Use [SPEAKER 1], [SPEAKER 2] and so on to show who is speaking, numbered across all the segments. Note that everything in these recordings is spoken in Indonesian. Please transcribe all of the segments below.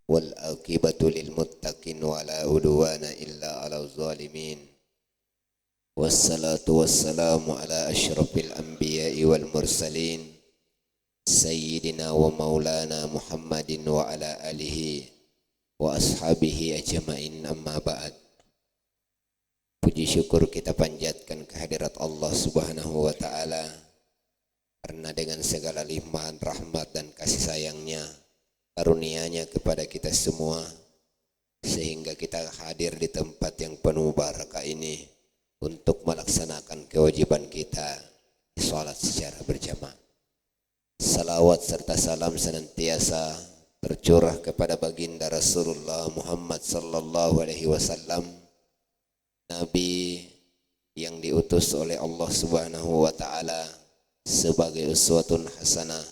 [SPEAKER 1] والعاقبة للمتقين ولا عدوان إلا على الظالمين والصلاة والسلام على أشرف الأنبياء والمرسلين سيدنا ومولانا محمد وعلى آله وأصحابه أجمعين أما بعد. Puji syukur kita panjatkan kehadirat Allah Subhanahu wa Ta'ala, karena dengan segala limpahan rahmat dan kasih sayangnya, karunia-Nya kepada kita semua, sehingga kita hadir di tempat yang penuh barakah ini untuk melaksanakan kewajiban kita salat secara berjamaah. Salawat serta salam senantiasa tercurah kepada baginda Rasulullah Muhammad sallallahu alaihi wasallam, Nabi yang diutus oleh Allah Subhanahu wa Ta'ala sebagai uswatun hasanah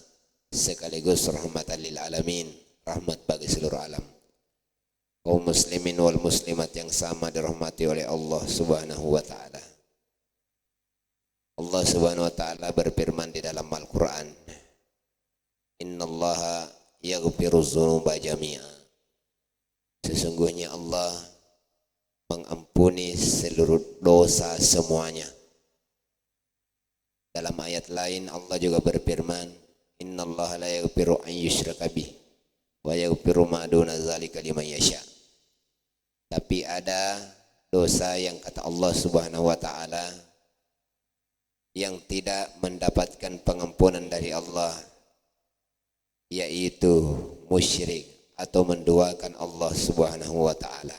[SPEAKER 1] sekaligus rahmatan lil alamin, rahmat bagi seluruh alam. Kaum muslimin wal muslimat yang sama dirahmati oleh Allah Subhanahu wa Ta'ala. Allah Subhanahu wa Ta'ala berfirman di dalam Al-Qur'an, Innallaha yaghfiru dzunuba jami'a. Sesungguhnya Allah mengampuni seluruh dosa semuanya. Dalam ayat lain Allah juga berfirman, Innallaha la yaghfiru an yushraka bih wa yaghfiru ma duna dzalika liman yasha. Tapi ada dosa yang kata Allah Subhanahu wa Ta'ala yang tidak mendapatkan pengampunan dari Allah, yaitu musyrik atau menduakan Allah Subhanahu wa Ta'ala.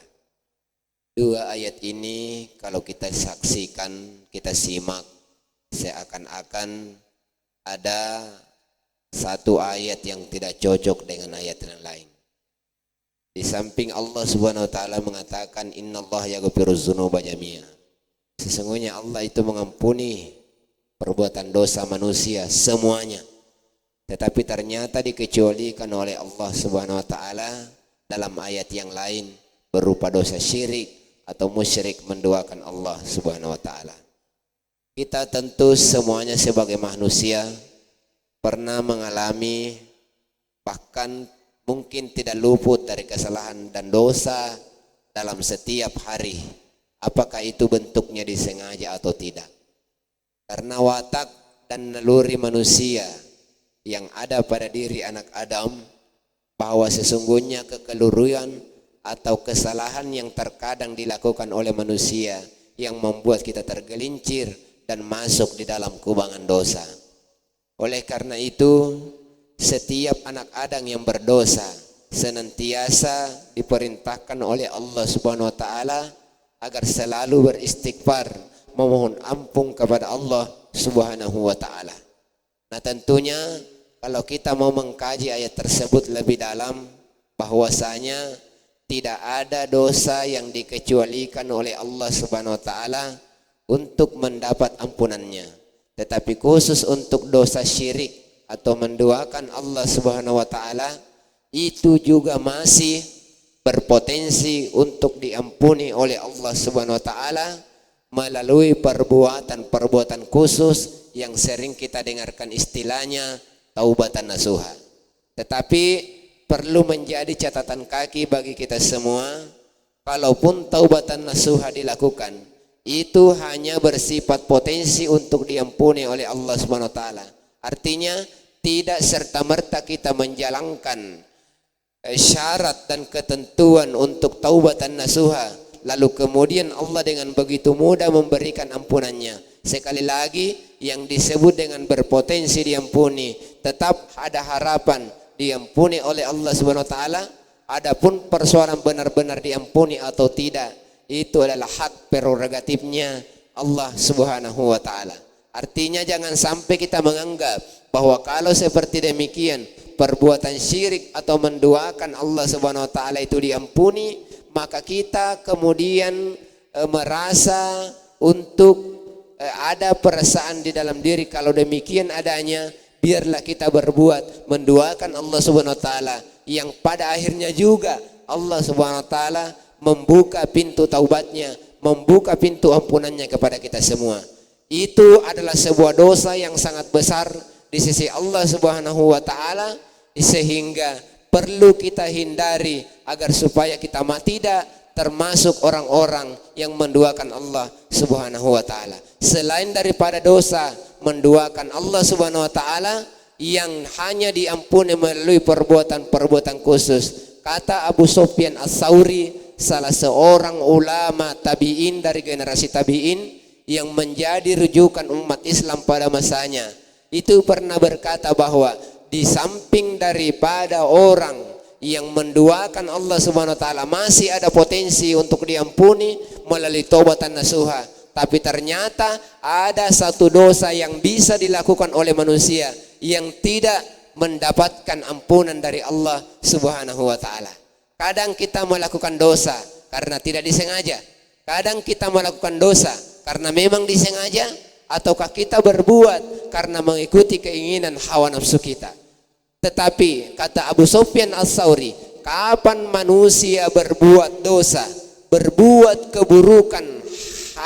[SPEAKER 1] Dua ayat ini kalau kita saksikan, kita simak, seakan-akan ada satu ayat yang tidak cocok dengan ayat yang lain. Di samping Allah Subhanahu wa Ta'ala mengatakan Innallaha yaghfiru dzunuba jami'a, sesungguhnya Allah itu mengampuni perbuatan dosa manusia semuanya. Tetapi ternyata dikecualikan oleh Allah Subhanahu wa Ta'ala dalam ayat yang lain berupa dosa syirik atau musyrik, menduakan Allah Subhanahu wa Ta'ala. Kita tentu semuanya sebagai manusia pernah mengalami, bahkan mungkin tidak luput dari kesalahan dan dosa dalam setiap hari. Apakah itu bentuknya disengaja atau tidak? Karena watak dan naluri manusia yang ada pada diri anak Adam, bahwa sesungguhnya kekeliruan atau kesalahan yang terkadang dilakukan oleh manusia yang membuat kita tergelincir dan masuk di dalam kubangan dosa. Oleh karena itu, setiap anak Adam yang berdosa senantiasa diperintahkan oleh Allah Subhanahu wa Ta'ala agar selalu beristighfar, memohon ampun kepada Allah Subhanahu wa Ta'ala. Nah, tentunya kalau kita mau mengkaji ayat tersebut lebih dalam, bahwasanya tidak ada dosa yang dikecualikan oleh Allah Subhanahu wa Ta'ala untuk mendapat ampunannya. Tetapi khusus untuk dosa syirik atau menduakan Allah Subhanahu wa Ta'ala, itu juga masih berpotensi untuk diampuni oleh Allah Subhanahu wa Ta'ala melalui perbuatan-perbuatan khusus yang sering kita dengarkan istilahnya taubatan nasuha. Tetapi perlu menjadi catatan kaki bagi kita semua, kalaupun taubatan nasuha dilakukan, itu hanya bersifat potensi untuk diampuni oleh Allah Subhanahu wa Ta'ala. Artinya tidak serta-merta kita menjalankan syarat dan ketentuan untuk taubatan nasuha, lalu kemudian Allah dengan begitu mudah memberikan ampunannya. Sekali lagi, yang disebut dengan berpotensi diampuni, tetap ada harapan diampuni oleh Allah Subhanahu wa Ta'ala. Adapun persoalan benar-benar diampuni atau tidak, itu adalah hak prerogatifnya Allah Subhanahu wa Ta'ala. Artinya jangan sampai kita menganggap bahwa kalau seperti demikian perbuatan syirik atau menduakan Allah Subhanahu wa Ta'ala itu diampuni, maka kita kemudian merasa untuk ada perasaan di dalam diri, kalau demikian adanya, biarlah kita berbuat menduakan Allah Subhanahu wa Ta'ala, yang pada akhirnya juga Allah Subhanahu wa Ta'ala membuka pintu taubatnya, membuka pintu ampunannya kepada kita semua. Itu adalah sebuah dosa yang sangat besar di sisi Allah Subhanahu wa Ta'ala, sehingga perlu kita hindari agar supaya kita tidak termasuk orang-orang yang menduakan Allah Subhanahu wa taala. Selain daripada dosa menduakan Allah Subhanahu wa taala yang hanya diampuni melalui perbuatan-perbuatan khusus. Kata Abu Sufyan Ats-Tsauri, salah seorang ulama tabi'in dari generasi tabi'in yang menjadi rujukan umat Islam pada masanya, itu pernah berkata bahwa di samping daripada orang yang menduakan Allah Subhanahu wa taala masih ada potensi untuk diampuni melalui taubatan nasuha, tapi ternyata ada satu dosa yang bisa dilakukan oleh manusia yang tidak mendapatkan ampunan dari Allah Subhanahu wa taala. Kadang kita melakukan dosa karena tidak disengaja, kadang kita melakukan dosa karena memang disengaja, ataukah kita berbuat karena mengikuti keinginan hawa nafsu kita. Tetapi kata Abu Sufyan Ats-Tsauri, kapan manusia berbuat dosa, berbuat keburukan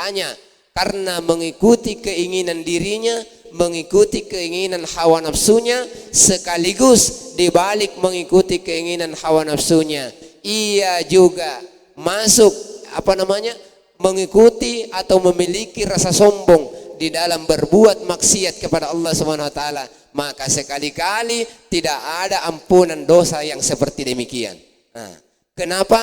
[SPEAKER 1] hanya karena mengikuti keinginan dirinya, mengikuti keinginan hawa nafsunya, sekaligus dibalik mengikuti keinginan hawa nafsunya, ia juga masuk mengikuti atau memiliki rasa sombong di dalam berbuat maksiat kepada Allah Subhanahu wa taala, maka sekali-kali tidak ada ampunan dosa yang seperti demikian. Nah, kenapa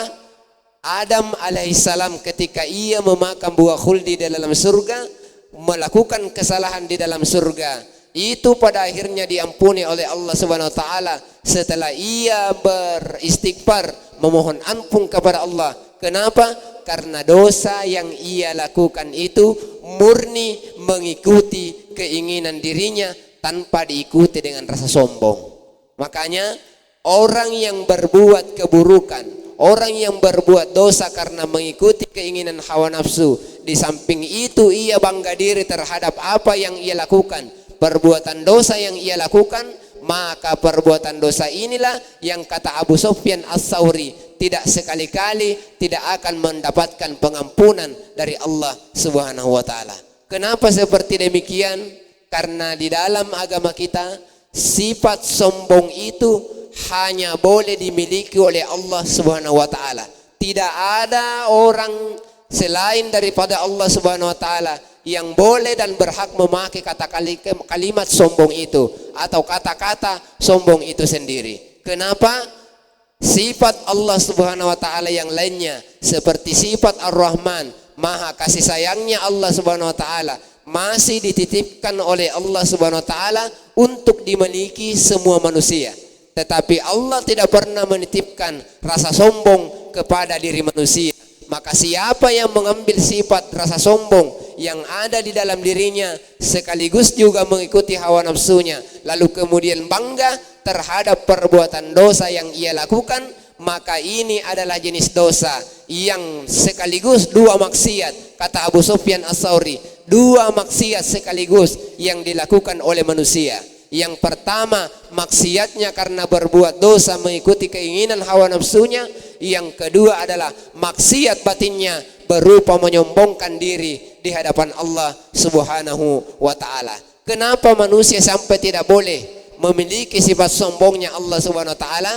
[SPEAKER 1] Adam alaihissalam ketika ia memakan buah khuldi di dalam surga, melakukan kesalahan di dalam surga, itu pada akhirnya diampuni oleh Allah Subhanahu wa taala setelah ia beristighfar, memohon ampun kepada Allah. Kenapa? Karena dosa yang ia lakukan itu murni mengikuti keinginan dirinya tanpa diikuti dengan rasa sombong. Makanya orang yang berbuat keburukan, orang yang berbuat dosa karena mengikuti keinginan hawa nafsu, di samping itu ia bangga diri terhadap apa yang ia lakukan, perbuatan dosa yang ia lakukan, maka perbuatan dosa inilah yang kata Abu Sufyan Ats-Tsauri tidak sekali-kali tidak akan mendapatkan pengampunan dari Allah Subhanahu wa taala. Kenapa seperti demikian? Karena di dalam agama kita sifat sombong itu hanya boleh dimiliki oleh Allah Subhanahu wa taala. Tidak ada orang selain daripada Allah Subhanahu wa taala yang boleh dan berhak memakai kalimat sombong itu atau kata-kata sombong itu sendiri. Kenapa? Sifat Allah Subhanahu wa taala yang lainnya seperti sifat Ar-Rahman, Maha kasih sayangnya Allah Subhanahu wa taala masih dititipkan oleh Allah Subhanahu wa taala untuk dimiliki semua manusia. Tetapi Allah tidak pernah menitipkan rasa sombong kepada diri manusia. Maka siapa yang mengambil sifat rasa sombong yang ada di dalam dirinya sekaligus juga mengikuti hawa nafsunya, lalu kemudian bangga terhadap perbuatan dosa yang ia lakukan, maka ini adalah jenis dosa yang sekaligus dua maksiat. Kata Abu Sufyan Ats-Tsauri, dua maksiat sekaligus yang dilakukan oleh manusia. Yang pertama, maksiatnya karena berbuat dosa mengikuti keinginan hawa nafsunya. Yang kedua adalah maksiat batinnya berupa menyombongkan diri di hadapan Allah Subhanahu wa taala. Kenapa manusia sampai tidak boleh memiliki sifat sombongnya Allah Subhanahu wa taala?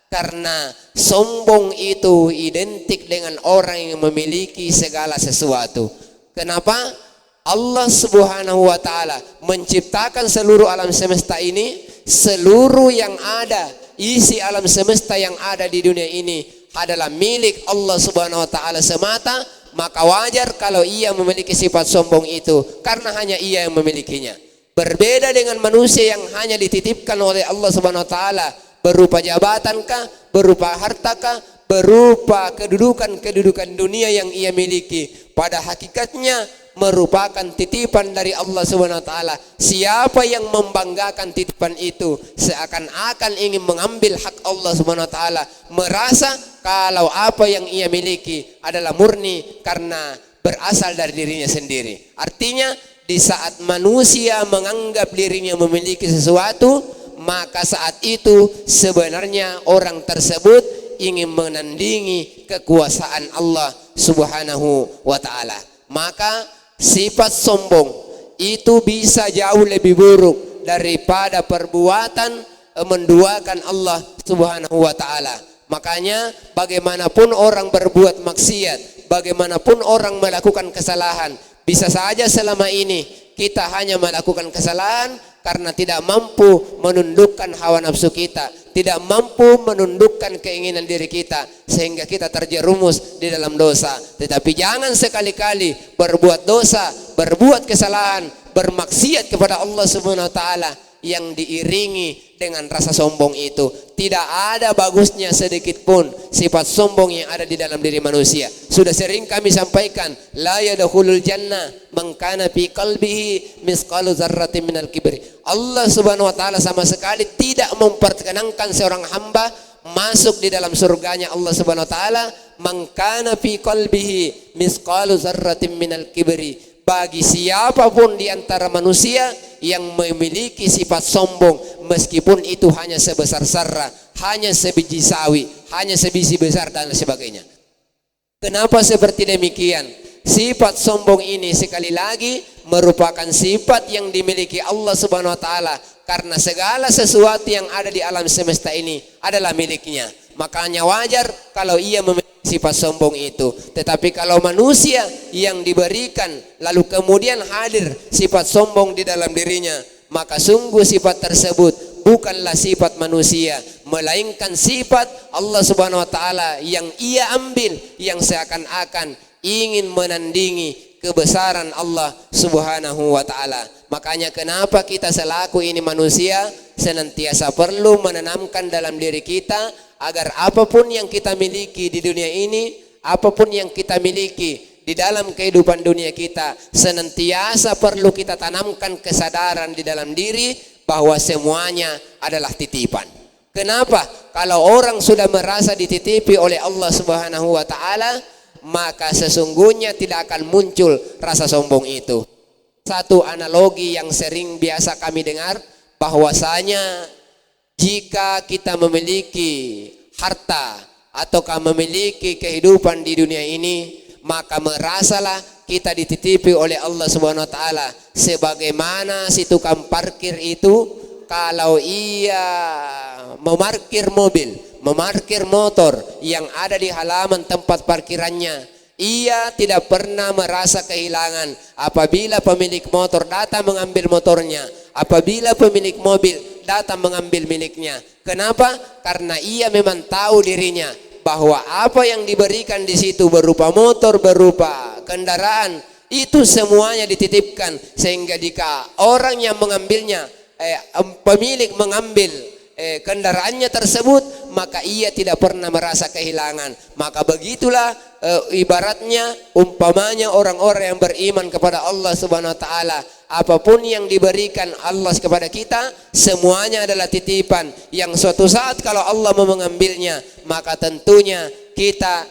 [SPEAKER 1] Karena sombong itu identik dengan orang yang memiliki segala sesuatu. Kenapa? Allah Subhanahu wa taala menciptakan seluruh alam semesta ini, seluruh yang ada, isi alam semesta yang ada di dunia ini adalah milik Allah Subhanahu wa taala semata, maka wajar kalau ia memiliki sifat sombong itu karena hanya ia yang memilikinya. Berbeda dengan manusia yang hanya dititipkan oleh Allah Subhanahu wa taala berupa jabatankah, berupa hartakah, berupa kedudukan dunia yang ia miliki. Pada hakikatnya merupakan titipan dari Allah Subhanahu wa taala. Siapa yang membanggakan titipan itu seakan-akan ingin mengambil hak Allah Subhanahu wa taala, merasa kalau apa yang ia miliki adalah murni karena berasal dari dirinya sendiri. Artinya di saat manusia menganggap dirinya memiliki sesuatu, maka saat itu sebenarnya orang tersebut ingin menandingi kekuasaan Allah Subhanahu wa taala. Maka sifat sombong itu bisa jauh lebih buruk daripada perbuatan menduakan Allah Subhanahu wa taala. Makanya bagaimanapun orang berbuat maksiat, bagaimanapun orang melakukan kesalahan, bisa saja selama ini kita hanya melakukan kesalahan karena tidak mampu menundukkan hawa nafsu kita, tidak mampu menundukkan keinginan diri kita, sehingga kita terjerumus di dalam dosa. Tetapi jangan sekali-kali berbuat dosa, berbuat kesalahan, bermaksiat kepada Allah Subhanahu wa taala yang diiringi dengan rasa sombong itu. Tidak ada bagusnya sedikit pun sifat sombong yang ada di dalam diri manusia. Sudah sering kami sampaikan, la yadkhulul jannah man kana fi qalbihi misqalu dzarratin minal kibri. Allah Subhanahu wa taala sama sekali tidak memperkenankan seorang hamba masuk di dalam surganya Allah Subhanahu wa taala man kana fi qalbihi misqalu dzarratin minal kibri. Bagi siapapun di antara manusia yang memiliki sifat sombong, meskipun itu hanya sebesar zarrah, hanya sebiji sawi, hanya sebiji besar dan sebagainya. Kenapa seperti demikian? Sifat sombong ini sekali lagi merupakan sifat yang dimiliki Allah Subhanahu wa taala, karena segala sesuatu yang ada di alam semesta ini adalah miliknya. Makanya wajar kalau ia memiliki sifat sombong itu. Tetapi kalau manusia yang diberikan lalu kemudian hadir sifat sombong di dalam dirinya, maka sungguh sifat tersebut bukanlah sifat manusia, melainkan sifat Allah Subhanahu wa taala yang ia ambil, yang seakan-akan ingin menandingi kebesaran Allah Subhanahu wa taala. Makanya kenapa kita selaku ini manusia senantiasa perlu menanamkan dalam diri kita agar apapun yang kita miliki di dunia ini, apapun yang kita miliki di dalam kehidupan dunia kita, senantiasa perlu kita tanamkan kesadaran di dalam diri bahwa semuanya adalah titipan. Kenapa? Kalau orang sudah merasa dititipi oleh Allah Subhanahu wa taala, maka sesungguhnya tidak akan muncul rasa sombong itu. Satu analogi yang sering biasa kami dengar, bahwasanya jika kita memiliki harta ataukah memiliki kehidupan di dunia ini, maka merasalah kita dititipi oleh Allah Subhanahu wa taala sebagaimana si tukang parkir itu kalau ia memarkir mobil, memarkir motor yang ada di halaman tempat parkirannya, ia tidak pernah merasa kehilangan apabila pemilik motor datang mengambil motornya, apabila pemilik mobil datang mengambil miliknya. Kenapa? Karena ia memang tahu dirinya bahwa apa yang diberikan di situ berupa motor, berupa kendaraan, itu semuanya dititipkan, sehingga jika orang yang mengambilnya, pemilik mengambil kendaraannya tersebut, maka ia tidak pernah merasa kehilangan. Maka begitulah ibaratnya, umpamanya orang-orang yang beriman kepada Allah Subhanahu wa taala, apapun yang diberikan Allah kepada kita semuanya adalah titipan yang suatu saat kalau Allah mau mengambilnya, maka tentunya kita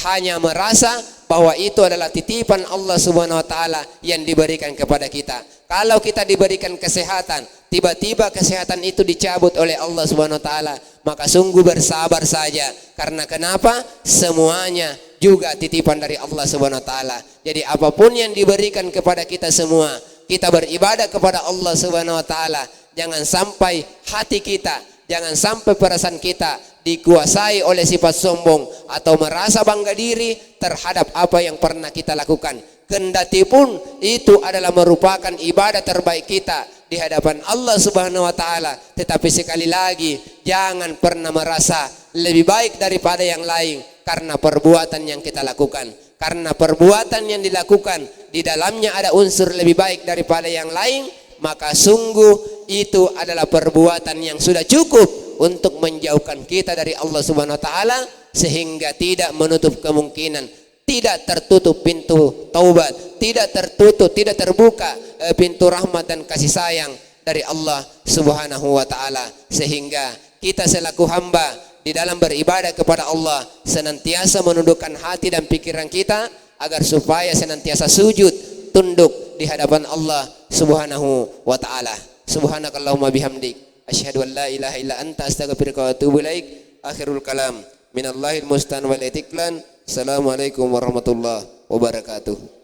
[SPEAKER 1] hanya merasa bahwa itu adalah titipan Allah Subhanahu wa taala yang diberikan kepada kita. Kalau kita diberikan kesehatan, tiba-tiba kesehatan itu dicabut oleh Allah Subhanahu wa taala, maka sungguh bersabar saja. Karena kenapa? Semuanya juga titipan dari Allah Subhanahu wa taala. Jadi apapun yang diberikan kepada kita semua, kita beribadah kepada Allah Subhanahu wa taala. Jangan sampai hati kita, jangan sampai perasaan kita dikuasai oleh sifat sombong atau merasa bangga diri terhadap apa yang pernah kita lakukan. Kendati pun itu adalah merupakan ibadah terbaik kita di hadapan Allah Subhanahu wa taala, tetapi sekali lagi jangan pernah merasa lebih baik daripada yang lain karena perbuatan yang kita lakukan. Karena perbuatan yang dilakukan di dalamnya ada unsur lebih baik daripada yang lain, maka sungguh itu adalah perbuatan yang sudah cukup untuk menjauhkan kita dari Allah Subhanahu wa taala, sehingga tidak menutup kemungkinan, tidak tertutup pintu taubat, tidak tertutup, tidak terbuka pintu rahmat dan kasih sayang dari Allah Subhanahu wa taala. Sehingga kita selaku hamba di dalam beribadah kepada Allah senantiasa menundukkan hati dan pikiran kita agar supaya senantiasa sujud tunduk di hadapan Allah Subhanahu wa taala. Subhanakallahumma bihamdik asyhadu an la ilaha illa anta astaghfiruka wa atubu ilaik. Akhirul kalam minallahil mustan wal itiklan. Assalamualaikum warahmatullahi wabarakatuh.